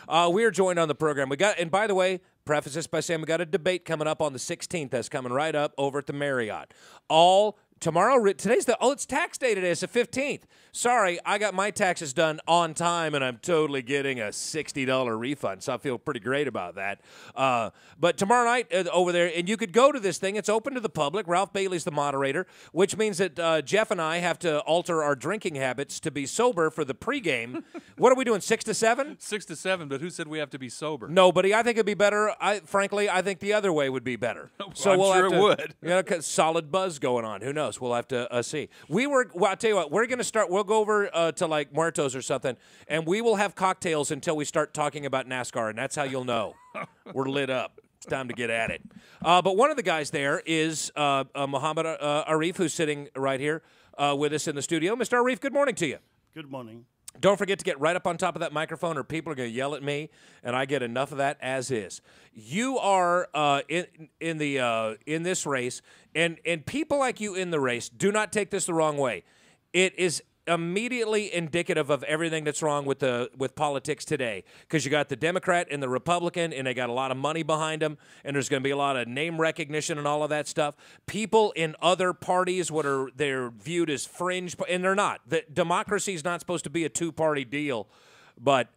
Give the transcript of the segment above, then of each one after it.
We are joined on the program. And by the way, preface this by saying we got a debate coming up on the 16th. That's coming right up over at the Marriott. It's tax day today. It's the 15th. Sorry, I got my taxes done on time, and I'm totally getting a $60 refund, so I feel pretty great about that. But tomorrow night over there, and you could go to this thing. It's open to the public. Ralph Bailey's the moderator, which means that Jeff and I have to alter our drinking habits to be sober for the pregame. What are we doing, 6 to 7? 6 to 7, but who said we have to be sober? Nobody. I think it'd be better. Frankly, I think the other way would be better. So I'm sure it would. You know, 'cause solid buzz going on. Who knows? We'll have to see. I'll tell you what, we're going to start. We'll go over to like Muertos or something, and we will have cocktails until we start talking about NASCAR, and that's how you'll know we're lit up. It's time to get at it. But one of the guys there is Mohammad Arif, who's sitting right here with us in the studio. Mr. Arif, good morning to you. Good morning. Don't forget to get right up on top of that microphone, or people are going to yell at me, and I get enough of that as is. You are in this race, and people like you in the race, do not take this the wrong way. It is immediately indicative of everything that's wrong with politics today, because you got the Democrat and the Republican, and they got a lot of money behind them, and there's going to be a lot of name recognition and all of that stuff. People in other parties, they're viewed as fringe, and they're not. The democracy is not supposed to be a two-party deal, but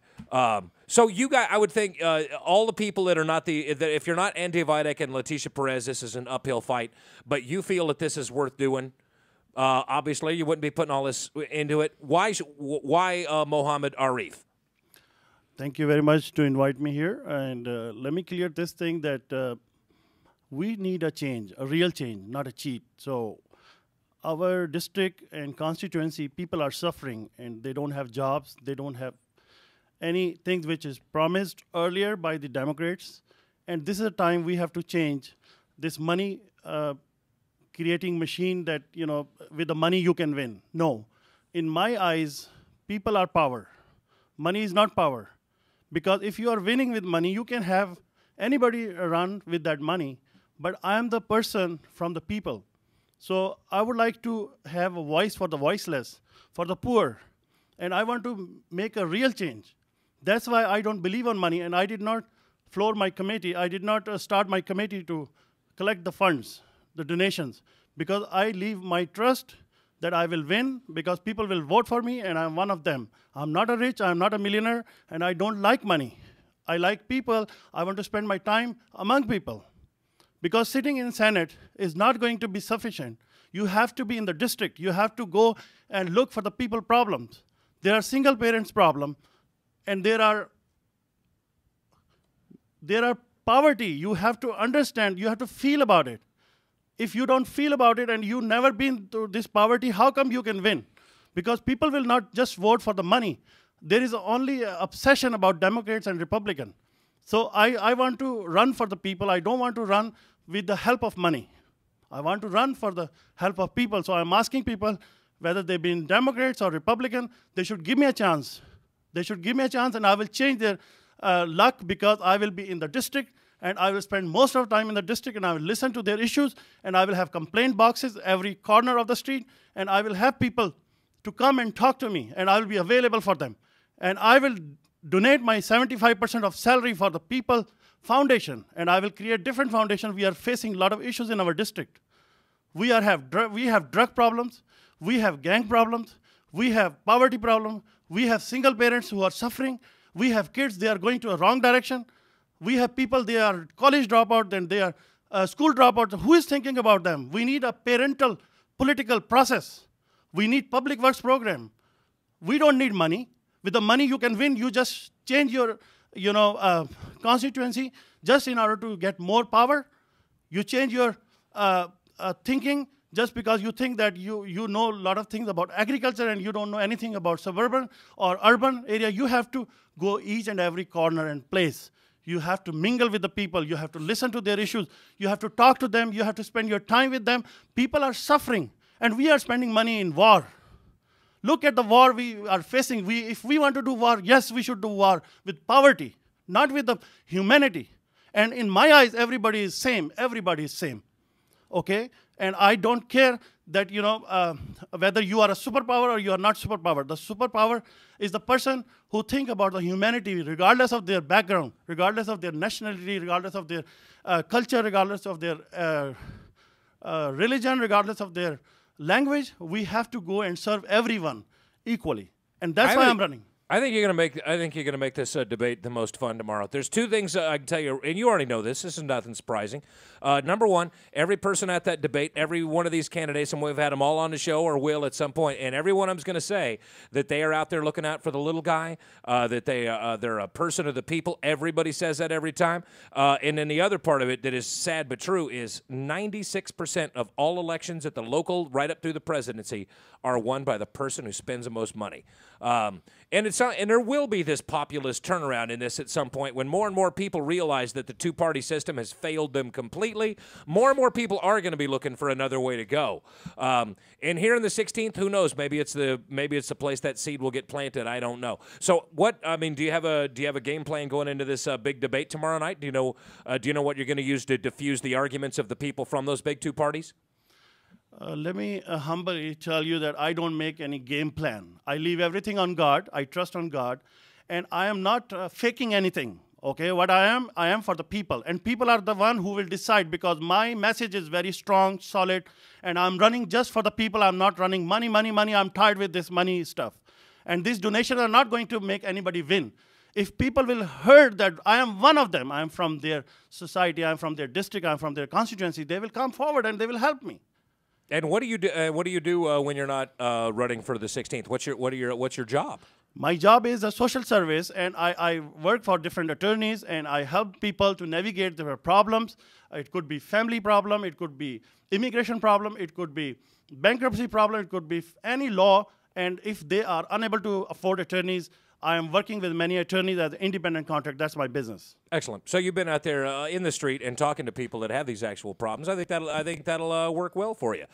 so you got, I would think, all the people that are not if you're not Andy Vajdak and Leticia Perez, this is an uphill fight, but you feel that this is worth doing. Obviously, you wouldn't be putting all this into it. Why Mohammad Arif? Thank you very much to invite me here. And let me clear this thing that we need a change, a real change, not a cheat. So our district and constituency, people are suffering, and they don't have jobs. They don't have anything which is promised earlier by the Democrats. And this is a time we have to change this money creating machine that, you know, with the money you can win. No. In my eyes, people are power. Money is not power. Because if you are winning with money, you can have anybody run with that money. But I am the person from the people. So I would like to have a voice for the voiceless, for the poor. And I want to make a real change. That's why I don't believe on money. And I did not floor my committee. I did not start my committee to collect the funds, the donations, because I leave my trust that I will win, because people will vote for me, and I'm one of them. I'm not a rich, I'm not a millionaire, and I don't like money. I like people. I want to spend my time among people. Because sitting in Senate is not going to be sufficient. You have to be in the district. You have to go and look for the people problems. There are single parents problem, and there are poverty. You have to understand, you have to feel about it. If you don't feel about it and you've never been through this poverty, how come you can win? Because people will not just vote for the money. There is only an obsession about Democrats and Republicans. So I want to run for the people. I don't want to run with the help of money. I want to run for the help of people. So I'm asking people, whether they've been Democrats or Republican, they should give me a chance. They should give me a chance, and I will change their luck, because I will be in the district, and I will spend most of the time in the district, and I will listen to their issues, and I will have complaint boxes every corner of the street, and I will have people to come and talk to me, and I will be available for them. And I will donate my 75% of salary for the People Foundation, and I will create different foundations. We are facing a lot of issues in our district. We have drug problems, we have gang problems, we have poverty problems, we have single parents who are suffering, we have kids, they are going to a wrong direction. We have people, they are college dropouts, and they are school dropouts. Who is thinking about them? We need a parental political process. We need public works program. We don't need money. With the money you can win, you just change your constituency just in order to get more power. You change your thinking just because you think that you know a lot of things about agriculture and you don't know anything about suburban or urban area. You have to go each and every corner and place. You have to mingle with the people. You have to listen to their issues. You have to talk to them. You have to spend your time with them. People are suffering, and we are spending money in war. Look at the war we are facing. If we want to do war, yes, we should do war with poverty, not with the humanity. And in my eyes, everybody is same. Everybody is same. Okay? And I don't care that, whether you are a superpower or you are not superpower. The superpower is the person who think about the humanity regardless of their background, regardless of their nationality, regardless of their culture, regardless of their religion, regardless of their language. We have to go and serve everyone equally. And that's why I'm running. I think you're going to make this debate the most fun tomorrow. There's two things I can tell you, and you already know this. This is nothing surprising. Number one, every person at that debate, every one of these candidates, and we've had them all on the show or will at some point, and every one of them's going to say that they are out there looking out for the little guy, that they're a person of the people. Everybody says that every time. And then the other part of it that is sad but true is 96% of all elections at the local, right up through the presidency, are won by the person who spends the most money. And there will be this populist turnaround in this at some point when more and more people realize that the two-party system has failed them completely. More and more people are going to be looking for another way to go. And here in the 16th, who knows? Maybe it's the place that seed will get planted. I don't know. So do you have a game plan going into this big debate tomorrow night? Do you know what you're going to use to diffuse the arguments of the people from those big two parties? Let me humbly tell you that I don't make any game plan. I leave everything on God. I trust on God. And I am not faking anything. Okay, what I am for the people. And people are the one who will decide, because my message is very strong, solid, and I'm running just for the people. I'm not running money, money, money. I'm tired with this money stuff. And these donations are not going to make anybody win. If people will heard that I am one of them, I am from their society, I am from their district, I am from their constituency, they will come forward and they will help me. And what do you do when you're not running for the 16th? What's your job? My job is a social service, and I work for different attorneys, and I help people to navigate their problems. It could be family problem, it could be immigration problem, it could be bankruptcy problem, it could be any law. And if they are unable to afford attorneys, I am working with many attorneys as an independent contract. That's my business. Excellent. So you've been out there in the street and talking to people that have these actual problems. I think that'll work well for you.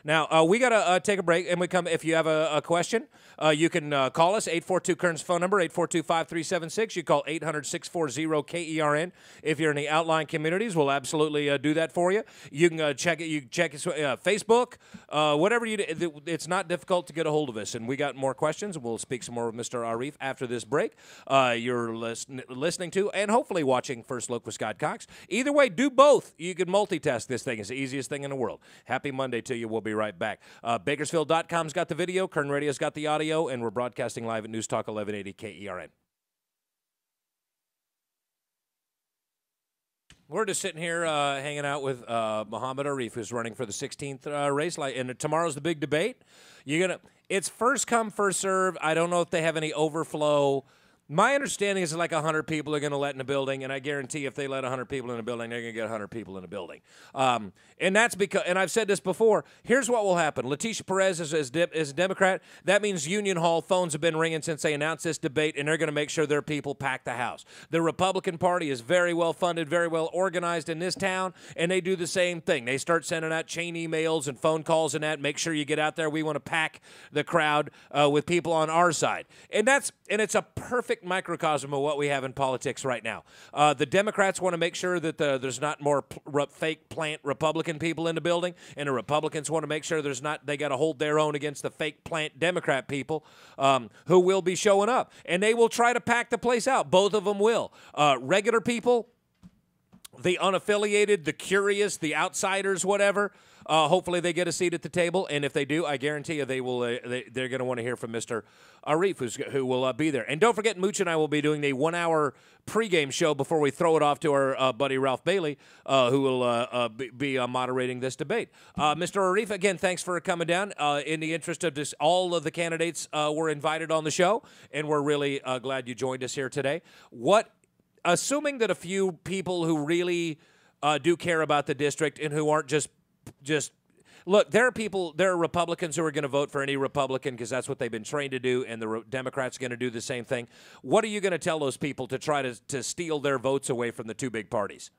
Now we gotta take a break, and we come. If you have a question, you can call us 842-KERN's phone number 842-5376. You call 800-640-KERN. If you're in the outlying communities, we'll absolutely do that for you. You can check it. You can check Facebook, whatever you do. It's not difficult to get a hold of us. And we got more questions. We'll speak some more with Mr. Arif after this break. You're listening to and hopefully watching First Look with Scott Cox. Either way, do both. You can multitask this thing. It's the easiest thing in the world. Happy Monday to you. We'll be right back. Bakersfield.com's got the video. Kern Radio's got the audio. And we're broadcasting live at News Talk 1180 KERN. We're just sitting here hanging out with Mohammad Arif, who's running for the 16th race. And tomorrow's the big debate. It's first come, first serve. I don't know if they have any overflow. My understanding is like 100 people are going to let in the building, and I guarantee if they let 100 people in the building, they're going to get 100 people in the building. And that's because, and I've said this before, here's what will happen. Leticia Perez is a Democrat. That means Union Hall phones have been ringing since they announced this debate, and they're going to make sure their people pack the house. The Republican Party is very well funded, very well organized in this town, and they do the same thing. They start sending out chain emails and phone calls and that. Make sure you get out there. We want to pack the crowd with people on our side. And it's a perfect microcosm of what we have in politics right now. The Democrats want to make sure that there's not more fake plant Republican people in the building, and the Republicans want to make sure they got to hold their own against the fake plant Democrat people who will be showing up. And they will try to pack the place out. Both of them will. Regular people, the unaffiliated, the curious, the outsiders, whatever, hopefully they get a seat at the table, and if they do, I guarantee you they're going to want to hear from Mr. Arif, who will be there. And don't forget, Mooch and I will be doing the 1-hour pregame show before we throw it off to our buddy Ralph Bailey, who will be moderating this debate. Mr. Arif, again, thanks for coming down. In the interest of this, all of the candidates were invited on the show, and we're really glad you joined us here today. Assuming that a few people who really do care about the district and who aren't just look, there are Republicans who are going to vote for any Republican because that's what they've been trained to do, and the Democrats are going to do the same thing. What are you going to tell those people to try to steal their votes away from the two big parties?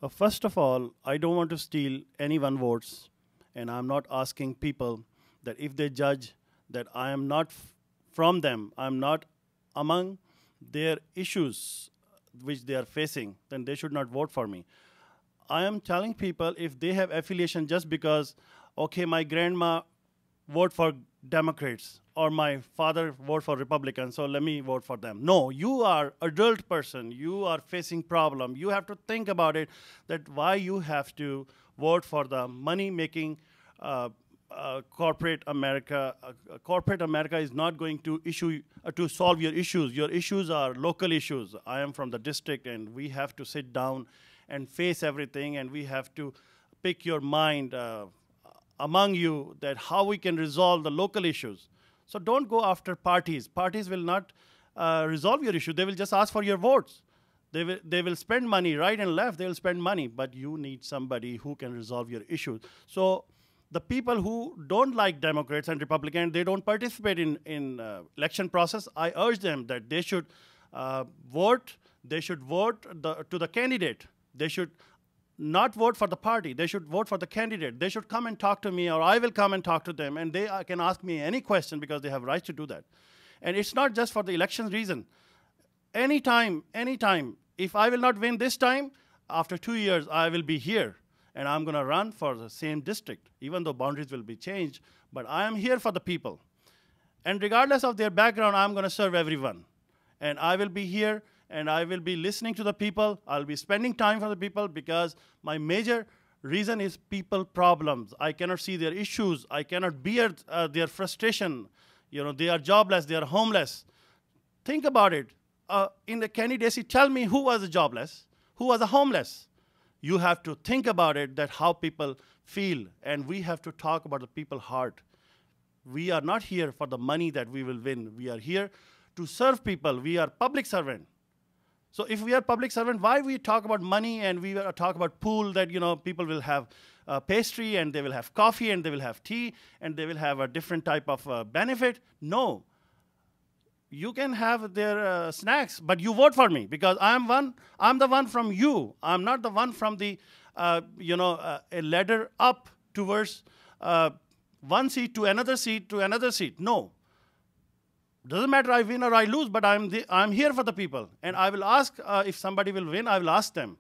First of all, I don't want to steal anyone's votes, and I'm not asking people that if they judge that I am not from them, I'm not among their issues which they are facing, then they should not vote for me. I am telling people if they have affiliation just because okay, my grandma vote for Democrats or my father vote for Republicans, so let me vote for them. No, you are adult person. You are facing problem. You have to think about it, that why you have to vote for the money-making corporate America. Corporate America is not going to to solve your issues. Your issues are local issues. I am from the district, and we have to sit down and face everything, and we have to pick your mind among you that how we can resolve the local issues. So don't go after parties. Parties will not resolve your issue. They will just ask for your votes. They will spend money right and left. They will spend money, but you need somebody who can resolve your issues. So the people who don't like Democrats and Republicans, they don't participate in election process. I urge them that they should vote. They should vote to the candidate. They should not vote for the party. They should vote for the candidate. They should come and talk to me, or I will come and talk to them, and they can ask me any question because they have rights to do that. And it's not just for the election reason. Anytime, if I will not win this time, after 2 years, I will be here, and I'm going to run for the same district, even though boundaries will be changed, but I am here for the people. And regardless of their background, I'm going to serve everyone. And I will be here, and I will be listening to the people. I'll be spending time for the people because my major reason is people problems. I cannot see their issues. I cannot bear their frustration. You know, they are jobless, they are homeless. Think about it. In the candidacy, tell me who was jobless, who was homeless. You have to think about it, that how people feel, and we have to talk about the people's heart. We are not here for the money that we will win. We are here to serve people. We are public servant. So if we are public servant, why we talk about money and we talk about pool that, you know, people will have pastry and they will have coffee and they will have tea and they will have a different type of benefit? No. You can have their snacks, but you vote for me because I'm the one from you. I'm not the one from the, a ladder up towards one seat to another seat to another seat. No. Doesn't matter I win or I lose, but I'm here for the people. And I will ask, if somebody will win, I will ask them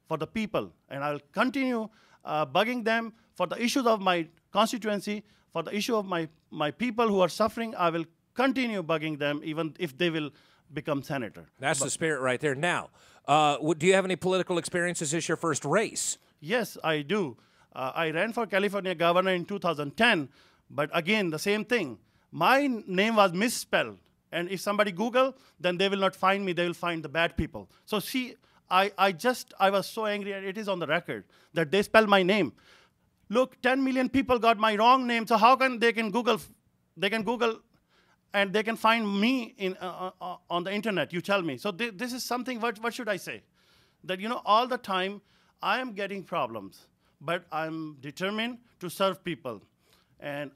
for the people. And I will continue bugging them for the issues of my constituency, for the issue of my people who are suffering. I will continue bugging them even if they will become senator. That's the spirit right there. Now, do you have any political experience? Is this your first race? Yes, I do. I ran for California governor in 2010, but again, the same thing. My name was misspelled, and if somebody Google, then they will not find me. They will find the bad people. So see, I was so angry, and it is on the record, that they spell my name. Look, 10 million people got my wrong name, so how can they can Google, and they can find me on the internet, you tell me. So this is something, what should I say? That, you know, all the time, I am getting problems, but I'm determined to serve people. And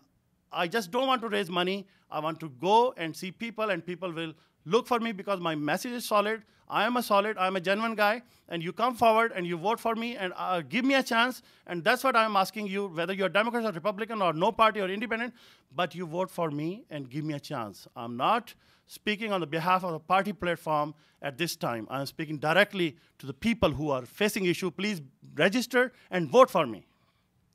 I just don't want to raise money. I want to go and see people, and people will look for me because my message is solid. I'm a genuine guy, and you come forward and you vote for me and give me a chance, and that's what I'm asking you, whether you're Democrat or Republican or no party or independent, but you vote for me and give me a chance. I'm not speaking on the behalf of the party platform at this time. I'm speaking directly to the people who are facing issue. Please register and vote for me.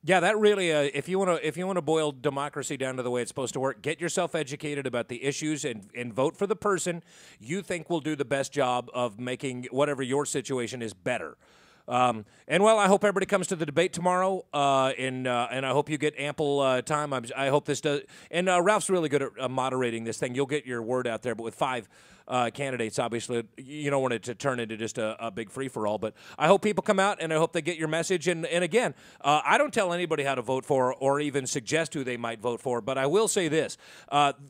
Yeah, that really, if you want to boil democracy down to the way it's supposed to work, get yourself educated about the issues and vote for the person you think will do the best job of making whatever your situation is better. And well, I hope everybody comes to the debate tomorrow, and I hope you get ample time. I hope this does. And Ralph's really good at moderating this thing. You'll get your word out there, but with 5 candidates, obviously, you don't want it to turn into just a big free-for-all. But I hope people come out, and I hope they get your message. And again, I don't tell anybody how to vote for or even suggest who they might vote for, but I will say this.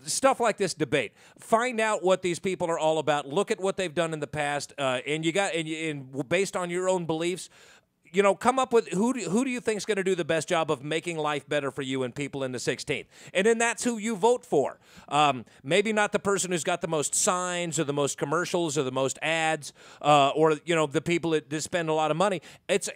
Stuff like this debate, find out what these people are all about. Look at what they've done in the past, and based on your own beliefs, you know, come up with who do you think is going to do the best job of making life better for you and people in the 16th? And then that's who you vote for. Maybe not the person who's got the most signs or the most commercials or the most ads, or, you know, the people that spend a lot of money. It's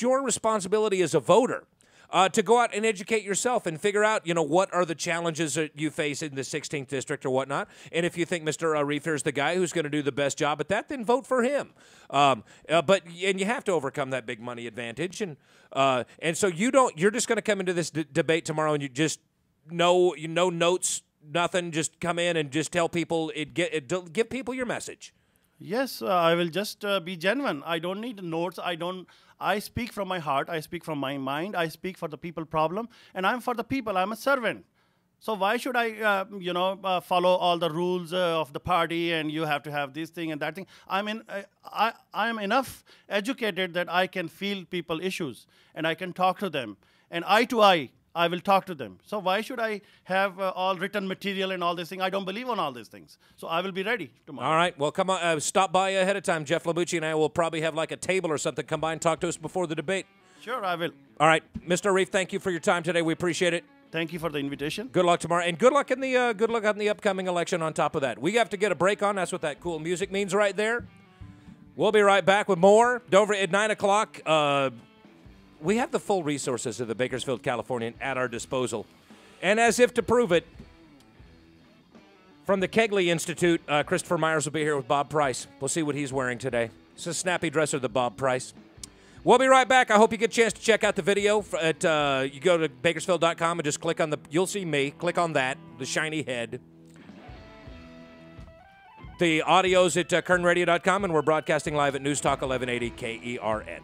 your responsibility as a voter to go out and educate yourself and figure out, what are the challenges that you face in the 16th district or whatnot. And if you think Mr. Arif is the guy who's going to do the best job at that, then vote for him. But you have to overcome that big money advantage, and so you're just going to come into this debate tomorrow and you just no notes, nothing, just come in and just tell people give people your message. Yes, I will just be genuine. I don't need notes. I speak from my heart. I speak from my mind. I speak for the people problem, and I'm for the people. I'm a servant. So why should I, follow all the rules of the party, and you have to have this thing and that thing? I am enough educated that I can feel people issues, and I can talk to them, and eye to eye, I will talk to them. So why should I have all written material and all this thing? I don't believe on all these things. So I will be ready tomorrow. All right. Well, come on. Stop by ahead of time. Jeff Labucci and I will probably have like a table or something. Come by and talk to us before the debate. Sure, I will. All right. Mr. Arif, thank you for your time today. We appreciate it. Thank you for the invitation. Good luck tomorrow, and good luck on the upcoming election. On top of that, we have to get a break on. That's what that cool music means right there. We'll be right back with more. Don't forget, at 9 o'clock, we have the full resources of the Bakersfield Californian at our disposal. And as if to prove it, from the Kegley Institute, Christopher Myers will be here with Bob Price. We'll see what he's wearing today. It's a snappy dresser, the Bob Price. We'll be right back. I hope you get a chance to check out the video. You go to Bakersfield.com and just click on you'll see me. Click on that, the shiny head. The audio's at KernRadio.com, and we're broadcasting live at News Talk 1180 KERN.